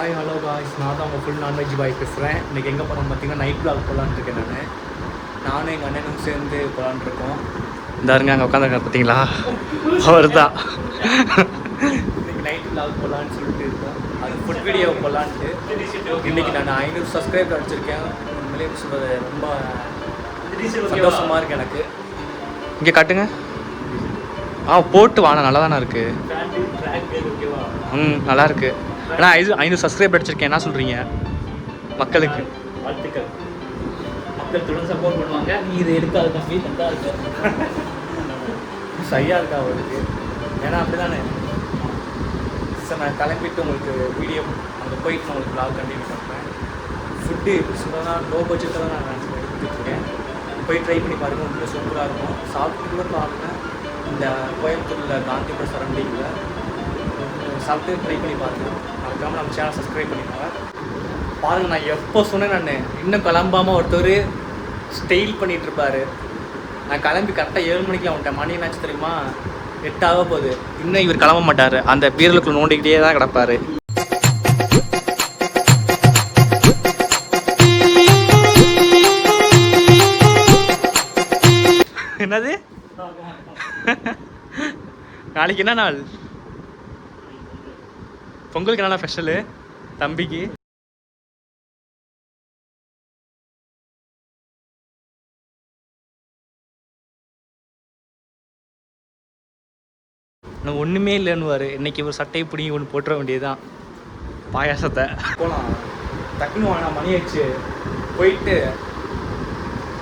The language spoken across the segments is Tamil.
ஹாய் ஹலோ காய்ஸ், நான் தான் உங்கள் ஃபுல் நான்வெஜ் பாய் பேசுகிறேன். இன்றைக்கி எங்கே போகிறோம் பார்த்தீங்கன்னா நைட் ப்ளாக் போகலான்னு இருக்கேன். நானும் எங்கள் அண்ணனும் சேர்ந்து போகலான்னு இருக்கோம். இந்த இருங்க அங்கே உட்காந்துருக்காரு பார்த்தீங்களா, அவர் தான். இன்றைக்கி நைட் ப்ளாக் போகலான்னு சொல்லிட்டு இருக்கோம். அது ஃபுட் வீடியோ போகலான்ட்டு. இன்றைக்கி நான் 500 சப்ஸ்கிரைபர் அடிச்சிருக்கேன். உண்மையிலே சொல்கிறது ரொம்ப சந்தோஷமாக இருக்குது எனக்கு. இங்கே காட்டுங்க. போட்டு வாங்க, நல்லா தானே இருக்குது. நல்லா இருக்குது. ஆனால் 500 சப்ஸ்கிரைபர் அடிச்சிருக்கேன். என்ன சொல்கிறீங்க மக்களுக்கு? வாழ்த்துக்கள். மக்கள் தொடர்ந்து சப்போர்ட் பண்ணுவாங்க. நீ இதை எடுக்காது தம்பி, நல்லா இருக்கு, சரியாக இருக்கா அவருக்கு. ஏன்னா அப்படி தானே சார். நான் கிளம்பிட்டு உங்களுக்கு வீடியோ அங்கே போயிட்டு நான் உங்களுக்கு ப்ளாக் கண்டினியூ பண்ணுறேன். ஃபுட்டு எப்படி சொல்கிறேன்னா லோ பட்ஜெட்டில் தான் நான் எடுத்துகிட்ருக்கேன். போய் ட்ரை பண்ணி பாருங்கள், உங்களுக்கு சூப்பராக இருக்கும். சாப்பிட்டு கூட பாருங்கள். இந்த கோயம்புத்தூரில் காந்திபுரம் சரௌண்டிங்கில் சாப்பிட்டு ட்ரை பண்ணி பாருங்கள். மறக்காமல் நம்ம சேனல் சப்ஸ்கிரைப் பண்ணிக்கோங்க. பாருங்கள், நான் எப்போ சொன்னேன், நான் இன்னும் கிளம்பாமல் ஒருத்தர் ஸ்டைல் பண்ணிகிட்ருப்பார். நான் கிளம்பி கரெக்டாக 7 மணிக்கெலாம் வந்துட்டேன். மணி என்னாச்சு தெரியுமா? 8 ஆக போகுது. இன்னும் இவர் கிளம்ப மாட்டார். அந்த பீரலுக்குள்ள நோண்டிக்கிட்டே தான் கிடப்பார். என்னது நாளைக்கு என்ன நாள்? பொங்கலுக்கு என்ன ஸ்பெஷலு தம்பிக்கு? நான் ஒன்றுமே இல்லைன்னுவார். இன்றைக்கி ஒரு சட்டையை பிடிங்கி ஒன்று போட்டுற வேண்டியதுதான். பாயாசத்தை போகலாம். டக்குன்னு வாங்க, மணி ஆயிடுச்சு. போயிட்டு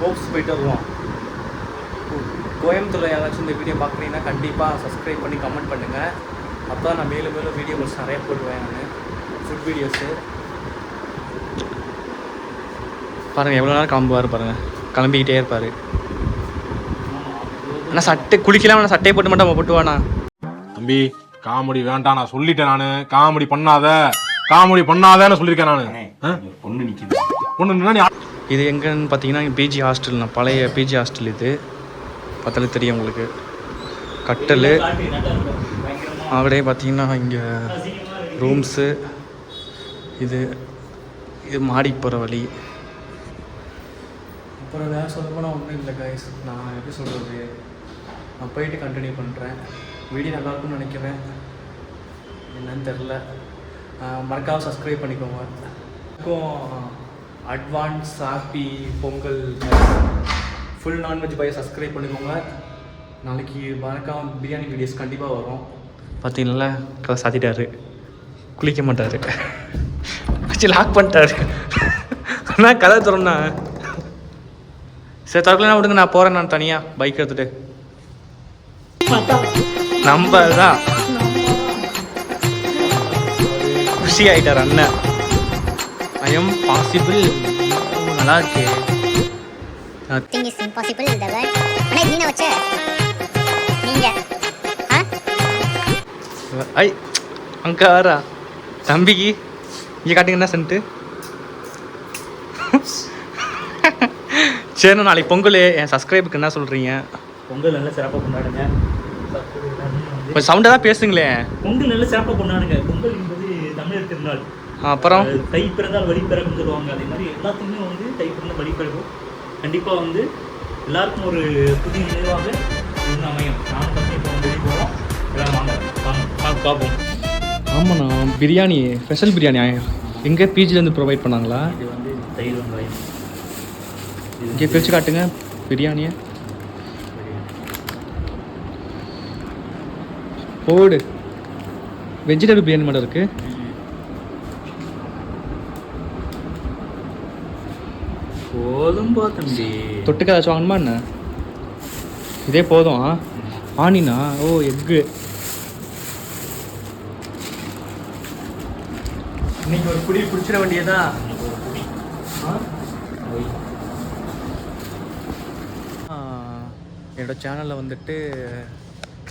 ஹோப்ஸ் போயிட்டு வருவோம். கோயம்புத்தூரில் யாராச்சும் இந்த வீடியோ பார்க்குறீங்கன்னா கண்டிப்பாக சப்ஸ்கிரைப் பண்ணி கமெண்ட் பண்ணுங்கள். அப்போ தான் நான் மேலும் மேலும் வீடியோஸ் நிறைய போடுவேன். நான் ஃபுட் வீடியோஸு பாருங்கள். எவ்வளோ நேரம் கிளம்புவார் பாருங்கள். கிளம்பிக்கிட்டே இருப்பார். ஆனால் சட்டை குளிக்கலாம். ஆனால் சட்டையை போட்டு மட்டும் நம்ம போட்டுவானா? தம்பி காமெடி வேண்டாம், நான் சொல்லிட்டேன். நான் காமெடி பண்ணாதேன்னு சொல்லியிருக்கேன். நான் பொண்ணு நிற்கிது. பொண்ணு இது எங்கன்னு பார்த்தீங்கன்னா பிஜி ஹாஸ்டல். நான் பழைய பிஜி ஹாஸ்டல். இது பார்த்தாலே தெரியும் உங்களுக்கு. கட்டல் அப்படியே பார்த்தீங்கன்னா இங்கே ரூம்ஸு. இது மாடிக்கு போகிற வழி. அப்புறம் வேறு சொல்ல போனால் ஒன்றும் இல்லை கைஸ். நான் எப்படி சொல்கிறது, நான் போயிட்டு கண்டினியூ பண்ணுறேன். வீடியோ நல்லாயிருக்கும்னு நினைக்கிறேன். என்னன்னு தெரில. மறக்காம சப்ஸ்கிரைப் பண்ணிக்கோங்க. Advance happy Pongal. Full non veg பாய் சப்ஸ்கிரைப் பண்ணிக்கோங்க. நாளைக்கு மறக்காம பிரியாணி வீடியோஸ் கண்டிப்பாக வரும். பார்த்தீங்களா, கதை சாத்திட்டாரு. குளிக்க மாட்டார், வச்சு லாக் பண்ணிட்டாரு. ஆனால் கதை திறந்தா சரி திறக்கலாம் விடுங்க. நான் போகிறேன். நான் தனியாக பைக் எடுத்துகிட்டு. நம்ம தான் குஷி ஆகிட்டார் அண்ணன். I am possible. நல்லா இருக்கு. Nothing is impossible in the world. அண்ணா இது நீனா வச்ச நீங்க ஐ அங்கே வரா தம்பிக்கு. இங்கே காட்டுங்க என்ன சென்ட்டு. சரி, நாளைக்கு பொங்கல். என் சப்ஸ்கிரைபுக்கு என்ன சொல்கிறீங்க? பொங்கல் நல்லா சிறப்பாக கொண்டாடுங்க. கொஞ்சம் சவுண்டாக தான் பேசுங்களேன். பொங்கல் நல்லா சிறப்பாக கொண்டாடுங்க. பொங்கல் என்பது தமிழர் திருநாள். அப்புறம் தை பிறந்தால் வழி பிறகுன்னு சொல்லுவாங்க. அதே மாதிரி எல்லாத்துக்குமே வந்து தை பிறந்தால் வழி பிறகும். கண்டிப்பாக வந்து எல்லாருக்கும் ஒரு புதிய நினைவாக இன்னும் அமையும். நானும் பார்த்து இப்போ வெளியே போகிறோம். எல்லாம் வாங்க பார்ப்போம். ஆமாண்ணா, பிரியாணி ஸ்பெஷல் பிரியாணி எங்கே பிஜிலேருந்து ப்ரொவைட் பண்ணாங்களா? இது வந்து தயிர் வெங்காயம். இங்கே பிரித்து காட்டுங்க பிரியாணியை. போடு. வெஜிடபிள் பிரியாணி மட்டும் இருக்குது. போதும் தம்பி. தொட்டுக்க ஏதாச்சும் வாங்கணுமா என்ன? இதே போதும். ஆனினா எக்கு. இன்னைக்கு ஒரு குடி பிடிச்சிட வேண்டியதா. என்னோடய சேனலில் வந்துட்டு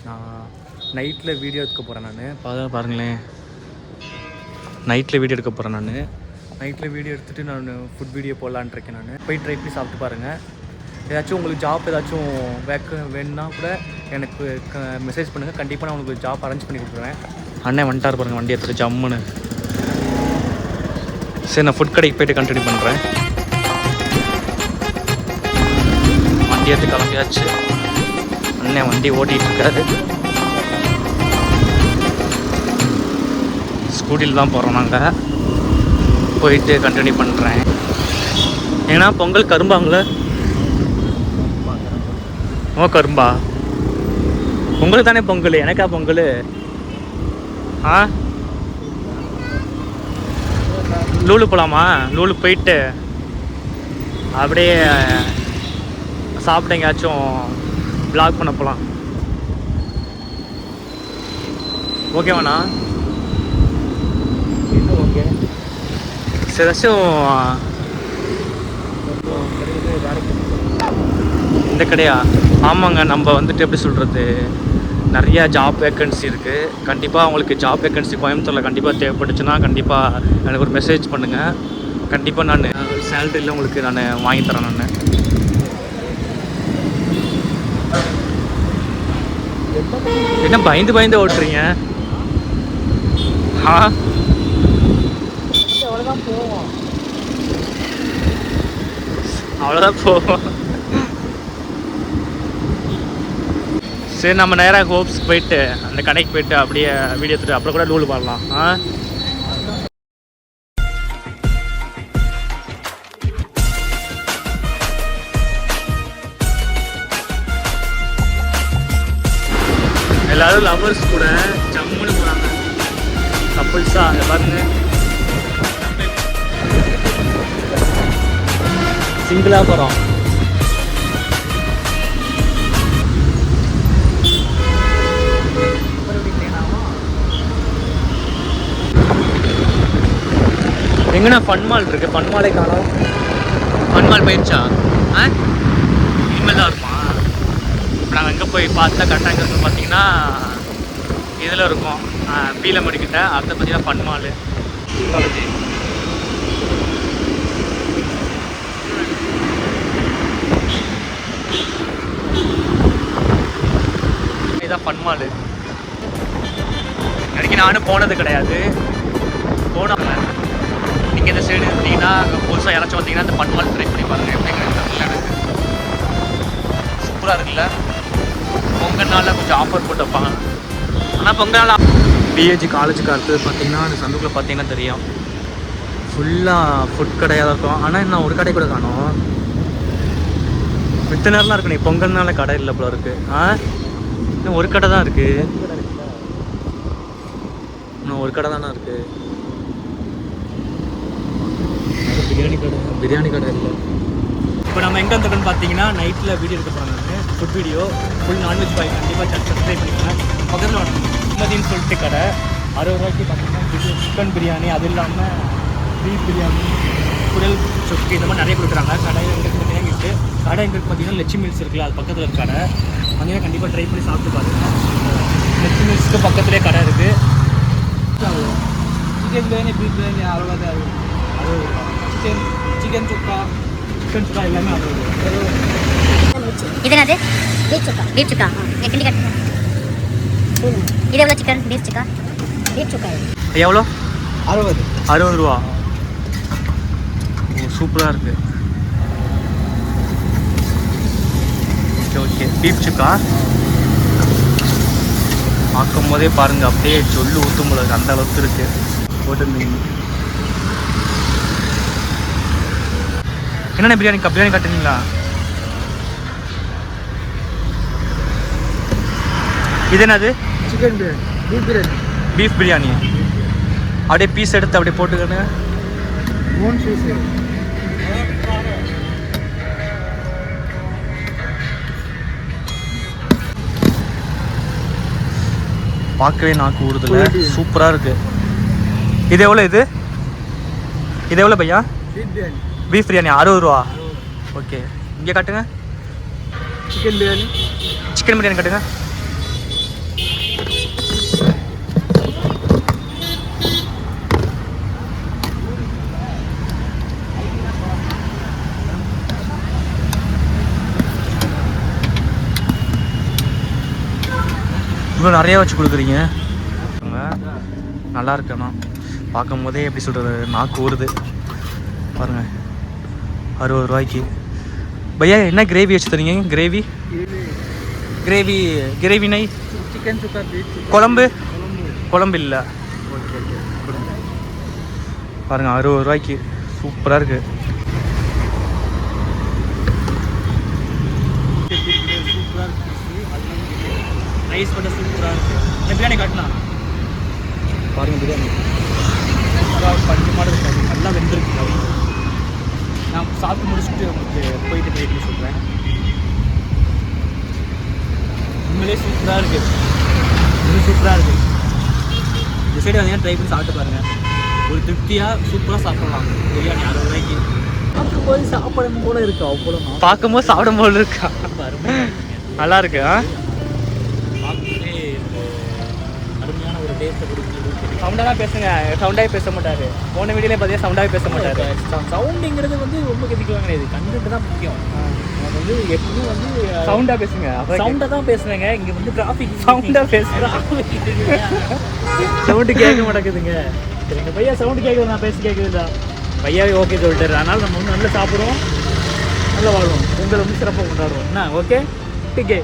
நான் நைட்டில் வீடியோ எடுக்க போகிறேன். நான் பாருங்களேன், நைட்டில் வீடியோ எடுக்க போகிறேன். நான் நைட்டில் வீடியோ எடுத்துகிட்டு நான் ஃபுட் வீடியோ போடலான்னு இருக்கேன். நான் போய் ட்ரை பண்ணி சாப்பிட்டு பாருங்கள். ஏதாச்சும் உங்களுக்கு ஜாப் ஏதாச்சும் வேணுன்னா கூட எனக்கு மெசேஜ் பண்ணுங்கள். கண்டிப்பாக நான் உங்களுக்கு ஜாப் அரேஞ்ச் பண்ணி கொடுக்குறேன். அண்ணன் வந்துட்டார் பாருங்கள், வண்டி எடுத்துகிட்டு ஜம்முன்னு. சரி, நான் ஃபுட் கடைக்கு போயிட்டு கண்டினியூ பண்ணுறேன். வண்டி எடுத்து கிளம்பியாச்சு. அண்ணன் வண்டி ஓட்டிகிட்டு இருக்காரு. ஸ்கூட்டியில் தான் போகிறோம் நாங்கள். போயிட்டு கண்டினியூ பண்ணுறேன். ஏன்னா பொங்கல் கரும்பாங்களே. ஓ கரும்பா, உங்களுக்கு தானே பொங்கல், எனக்கா பொங்கல்? ஆ லூலு போகலாமா? லூலு போயிட்டு அப்படியே சாப்பிட்டு எங்கேயாச்சும் ப்ளாக் பண்ண போகலாம். ஓகேவாண்ணா? ஓகே. சரி, ஏதாச்சும் இந்த கடையா? ஆமாங்க, நம்ம வந்துட்டு எப்படி சொல்கிறது, நிறையா ஜாப் வேக்கன்சி இருக்குது. கண்டிப்பாக உங்களுக்கு ஜாப் வேக்கன்சி கோயம்புத்தூரில் கண்டிப்பாக தேவைப்பட்டுச்சுன்னா கண்டிப்பாக எனக்கு ஒரு மெசேஜ் பண்ணுங்கள். கண்டிப்பாக நான் சேலரியில் உங்களுக்கு நான் வாங்கி தரேன். நான் என்ன பயந்து பயந்து ஓட்டுறீங்க? ஆ அவ்வளோதான் போவோம். சரி, நம்ம நேராக ஹோப்ஸ் போயிட்டு அந்த கடைக்கு போயிட்டு அப்படியே வீடியோ எடுத்துட்டு அப்புறம் கூட லூலு பாடலாம். எல்லாரும் லவர்ஸ் கூட ஜம்முன்னு போகிறாங்க. கப்புள்ஸா அங்கே பாருங்க. சிங்கிளாக போகிறோம். எங்கன்னா ஃபன் மால் இருக்குது, ஃபன் மாலே காணோம். ஃபன் மால் போயிடுச்சா? இனிமேல் தான் வருமா? இப்போ நாங்கள் எங்கே போய் பார்த்தா கரெக்டாக எங்கே இருக்கும் பார்த்தீங்கன்னா இதில் இருக்கும், பீலமடிக்கிட்ட. அதை பார்த்தீங்கன்னா ஃபன் மாலு. இதுதான் ஃபன் மாலு. எனக்கு நானும் போனது கிடையாது. போனோம். நீங்கள் இந்த சைடு இருந்தீங்கன்னா புதுசாக யாராச்சும் வந்தீங்கன்னா இந்த ஃபன் மால் ட்ரை பண்ணி பாருங்கள். எப்படிங்கிறது சூப்பராக இருக்குல்ல. பொங்கல் நாளில் கொஞ்சம் ஆஃபர் போட்டு வைப்பாங்க. ஆனால் பொங்கல் நாள் பிஹெச்சி காலேஜுக்கு அடுத்தது பார்த்தீங்கன்னா அந்த சந்துக்குள்ளே பார்த்தீங்கன்னா தெரியும், ஃபுல்லாக ஃபுட் கடையாக தான் இருக்கும். ஆனால் இன்னும் ஒரு கடை கூட காணும். மித்த நேரம்லாம் இருக்கு. நீ பொங்கல்னால கடை இல்லை போல இருக்குது. இன்னும் ஒரு கடை தான் இருக்குது. இன்னும் ஒரு கடை தானே இருக்குது. பிரியாணி கடை இல்லை. இப்போ நம்ம எங்கே வந்துருக்கோன்னு பார்த்தீங்கன்னா நைட்டில் வீடியோ எடுக்க போகிறாங்க. ஃபுட் வீடியோ ஃபுல் நான்வெஜ் பாய். கண்டிப்பாக சப்ஸ்கிரைப் பண்ணிக்கலாம். பக்கத்தில் மதின்னு சொல்லிட்டு கடை 60 ரூபாய்க்கு பார்த்தீங்கன்னா சிக்கன் பிரியாணி, அது இல்லாமல் பீஃப் பிரியாணி, குடல் சொக்கு, இந்த மாதிரி நிறைய கொடுக்குறாங்க. கடை எங்களுக்கு பார்த்தீங்கன்னா இருக்கு. கடை எங்களுக்கு பார்த்தீங்கன்னா லட்சுமி மில்ஸ் இருக்குல்ல, அது பக்கத்தில் இருக்க கடை. அங்கேயே கண்டிப்பாக ட்ரை பண்ணி சாப்பிட்டு பாருங்கள். லட்சுமி மில்ஸ்க்கு பக்கத்துலேயே கடை இருக்குது. சிக்கன் பிரியாணி, பீஃப் பிரியாணி 60 தான் இருக்கும். சிக்கன் சுக்கா எல்லாமே 60. இது என்னது? பீஃப் சுக்கா. பீஃப் சுக்கா கிண்டி கட்டு. இது எவ்வளோ சிக்கன்? பீஃப் சுக்கா. பீஃப் சுக்கா எவ்வளோ? 60 ரூபா. ஓ, சூப்பராக இருக்குது. Okay okay. பீஃப் சுக்கா பார்க்கும் போதே பாருங்கள், அப்படியே சொல்லு ஊற்றும் போல அந்த அளவுக்கு இருக்குது. போட்டுருந்தீங்க. என்னென்ன பிரியாணி கட்டுறீங்களா? இது என்னது? Chicken biryani, beef biryani. Beef biryani அப்படியே பீஸ் எடுத்து அப்படியே போட்டுக்கணுங்க. பார்க்கவே நாக்கு ஊறுதுல. சூப்பராக இருக்குது. இது எவ்வளோ? இது எவ்வளோ பையா? பீஃப் பிரியாணி 60 ரூபா. ஓகே, இங்கே காட்டுங்க. சிக்கன் பிரியாணி. சிக்கன் பிரியாணி காட்டுங்க. இவ்வளோ நிறையா வச்சு கொடுக்குறீங்க. நல்லா இருக்கணும். பார்க்கும் போதே எப்படி சொல்கிறது, நாக்கு ஊறுது. பாருங்கள் 60 ரூபாய்க்கு. பையா என்ன கிரேவி வச்சு தரீங்க? கிரேவி கிரேவி கிரேவி நை चिकन चुका बीफ चुका குழம்பு குழம்பு இல்லை. ஓகே ஓகே பாருங்கள் 60 ரூபாய்க்கு சூப்பராக இருக்குது. சூப்பராக இருக்கு. ரைஸ் மட்டும் சூப்பராக இருக்குது. இந்த பிரியாணி காட்டினா பாருங்கள் பிரியாணி பஞ்சு மாடு இருக்காது, நல்லா வெந்திருக்கு. நான் சாப்பிட்டு முடிச்சுட்டு உங்களுக்கு போயிட்டு ரேட்டிங் சொல்கிறேன். உண்மையிலே சூப்பராக இருக்குது, இன்னும் சூப்பராக இருக்குது. இந்த சைடு வந்தீங்கன்னா ட்ரை பண்ணி சாப்பிட்டு பாருங்கள். ஒரு திருப்தியாக சூப்பராக சாப்பிடலாம் பிரியாணி 60 ரூபாய்க்கு. பார்க்கும்போது சாப்பிடணும் போல இருக்கு, அவ்வளோ பார்க்கும்போது சாப்பிடும் போது இருக்கா? நல்லா இருக்கு. பார்க்கும்போதே அருமையான ஒரு டேஸ்ட்டை கொடுக்குறது. சவுண்டாக தான் பேசுங்க, சவுண்டாகவே பேச மாட்டார். போன வீடியோலே பார்த்தீங்கன்னா சவுண்டாகவே பேச மாட்டார். சவுண்டுங்கிறது வந்து ரொம்ப கதிக்கலாம் கிடையாது, கண்டுட்டு தான் முக்கியம். நம்ம வந்து எப்பவும் வந்து சவுண்டாக பேசுங்க. சவுண்டாக தான் பேசுவேங்க. இங்கே வந்து டிராஃபிக் சவுண்டாக பேசுகிறா. சவுண்டு கேட்க மாட்டேங்குதுங்க. சரி இந்த பையன் சவுண்டு கேட்குது, நான் பேசி கேட்குதுடா. பையாவே ஓகே சொல்லிட்டாரு. அதனால் நம்ம வந்து நல்லா சாப்பிடுவோம், நல்லா வாழ்வோம், உங்களை வந்து சிறப்பாக கொண்டாடுவோம். என்ன ஓகே? ஓகே.